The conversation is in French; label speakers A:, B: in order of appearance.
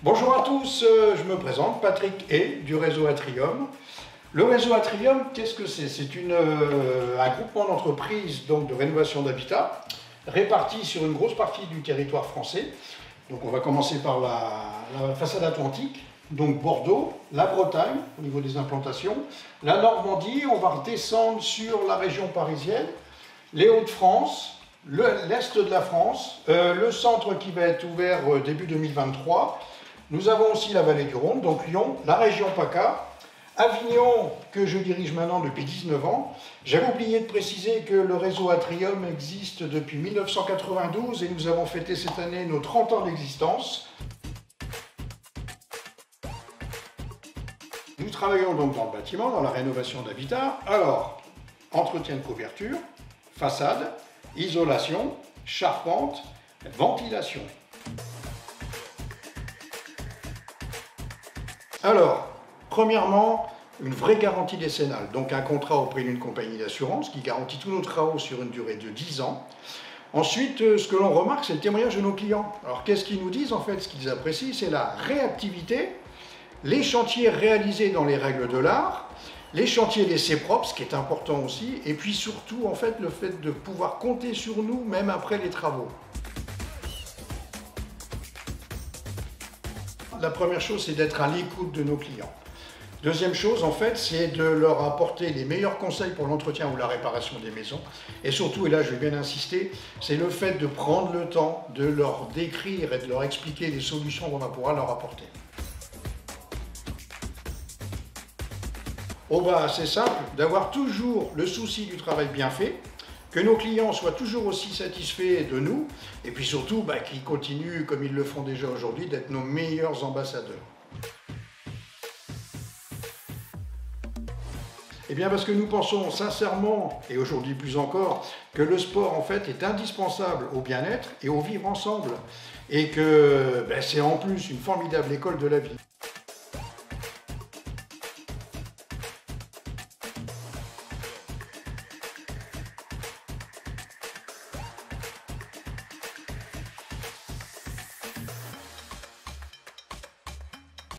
A: Bonjour à tous, je me présente, Patrick Hay du réseau Atrium. Le réseau Atrium, qu'est-ce que c'est? C'est un groupement d'entreprises de rénovation d'habitat répartis sur une grosse partie du territoire français. Donc on va commencer par la façade atlantique, donc Bordeaux, la Bretagne au niveau des implantations, la Normandie, on va redescendre sur la région parisienne, les Hauts-de-France, l'Est de la France, le centre qui va être ouvert début 2023. Nous avons aussi la vallée du Rhône, donc Lyon, la région PACA, Avignon, que je dirige maintenant depuis 19 ans. J'avais oublié de préciser que le réseau Atrium existe depuis 1992 et nous avons fêté cette année nos 30 ans d'existence. Nous travaillons donc dans le bâtiment, dans la rénovation d'habitat. Alors, entretien de couverture, façade, isolation, charpente, ventilation. Alors, premièrement, une vraie garantie décennale, donc un contrat auprès d'une compagnie d'assurance qui garantit tous nos travaux sur une durée de 10 ans. Ensuite, ce que l'on remarque, c'est le témoignage de nos clients. Alors, qu'est-ce qu'ils nous disent? En fait, ce qu'ils apprécient, c'est la réactivité, les chantiers réalisés dans les règles de l'art, les chantiers laissés propres, ce qui est important aussi, et puis surtout, en fait, le fait de pouvoir compter sur nous, même après les travaux. La première chose, c'est d'être à l'écoute de nos clients. Deuxième chose, en fait, c'est de leur apporter les meilleurs conseils pour l'entretien ou la réparation des maisons. Et surtout, et là je vais bien insister, c'est le fait de prendre le temps de leur décrire et de leur expliquer les solutions qu'on va pouvoir leur apporter. Oh bah, c'est simple, d'avoir toujours le souci du travail bien fait, que nos clients soient toujours aussi satisfaits de nous, et puis surtout qu'ils continuent, comme ils le font déjà aujourd'hui, d'être nos meilleurs ambassadeurs. Eh bien parce que nous pensons sincèrement, et aujourd'hui plus encore, que le sport en fait est indispensable au bien-être et au vivre ensemble, et que c'est en plus une formidable école de la vie.